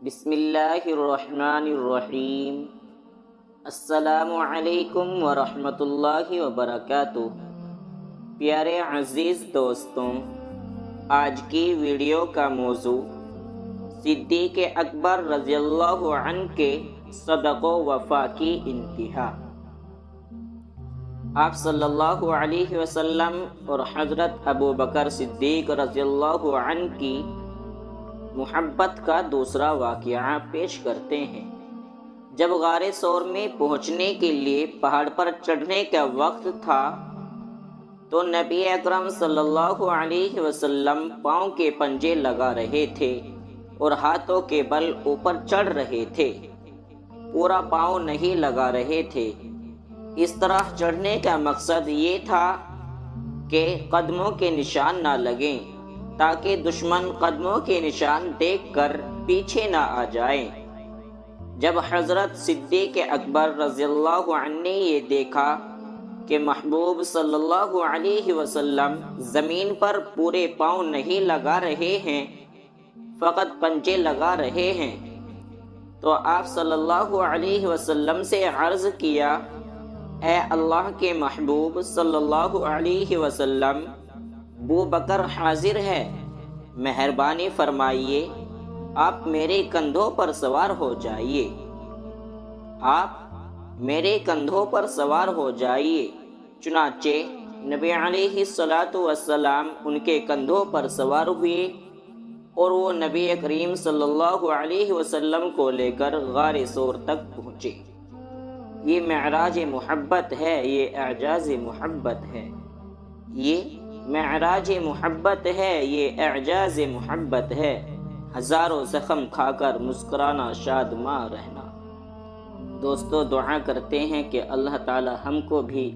بسم اللہ الرحمن الرحیم۔ السلام علیکم ورحمۃ اللہ وبرکاتہ۔ پیارے عزیز دوستوں، آج کی ویڈیو کا موضوع صدیق اکبر رضی اللہ عنہ کے صدق و وفا کی انتہا۔ آپ صلی اللہ علیہ وسلم اور حضرت ابو بکر صدیق رضی اللہ عنہ کی محبت کا دوسرا واقعہ پیش کرتے ہیں۔ جب غار ثور میں پہنچنے کے لیے پہاڑ پر چڑھنے کا وقت تھا تو نبی اکرم صلی اللہ علیہ وسلم پاؤں کے پنجے لگا رہے تھے اور ہاتھوں کے بل اوپر چڑھ رہے تھے، پورا پاؤں نہیں لگا رہے تھے۔ اس طرح چڑھنے کا مقصد یہ تھا کہ قدموں کے نشان نہ لگیں، تاکہ دشمن قدموں کے نشان دیکھ کر پیچھے نہ آ جائیں۔ جب حضرت صدیق اکبر رضی اللہ عنہ نے یہ دیکھا کہ محبوب صلی اللہ علیہ وسلم زمین پر پورے پاؤں نہیں لگا رہے ہیں، فقط پنجے لگا رہے ہیں، تو آپ صلی اللہ علیہ وسلم سے عرض کیا، اے اللہ کے محبوب صلی اللہ علیہ وسلم، ابو بکر حاضر ہے، مہربانی فرمائیے آپ میرے کندھوں پر سوار ہو جائیے، آپ میرے کندھوں پر سوار ہو جائیے۔ چنانچہ نبی علیہ الصلاۃ والسلام ان کے کندھوں پر سوار ہوئے اور وہ نبی کریم صلی اللہ علیہ وسلم کو لے کر غار ثور تک پہنچے۔ یہ معراج محبت ہے، یہ اعجاز محبت ہے، یہ معراج محبت ہے، یہ اعجاز محبت ہے۔ ہزاروں زخم کھا کر مسکرانا، شادماں رہنا۔ دوستو، دعا کرتے ہیں کہ اللہ تعالی ہم کو بھی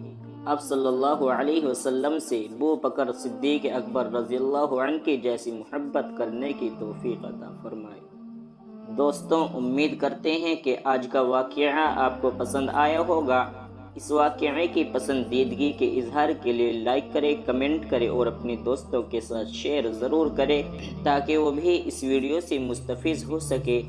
آپ صلی اللہ علیہ وسلم سے ابو بکر صدیق اکبر رضی اللہ عنہ کی جیسی محبت کرنے کی توفیق عطا فرمائے۔ دوستوں، امید کرتے ہیں کہ آج کا واقعہ آپ کو پسند آیا ہوگا۔ اس واقعے کی پسندیدگی کے اظہار کے لیے لائک کرے، کمنٹ کرے اور اپنے دوستوں کے ساتھ شیئر ضرور کرے تاکہ وہ بھی اس ویڈیو سے مستفید ہو سکے۔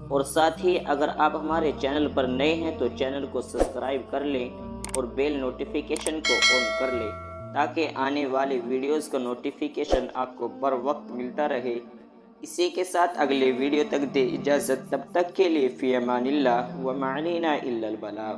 اور ساتھ ہی اگر آپ ہمارے چینل پر نئے ہیں تو چینل کو سبسکرائب کر لیں اور بیل نوٹیفیکیشن کو آن کر لیں تاکہ آنے والے ویڈیوز کا نوٹیفیکیشن آپ کو بر وقت ملتا رہے۔ اسی کے ساتھ اگلے ویڈیو تک دے اجازت، تب تک کے لیے فی امان اللہ وما علینا الا البلاغ۔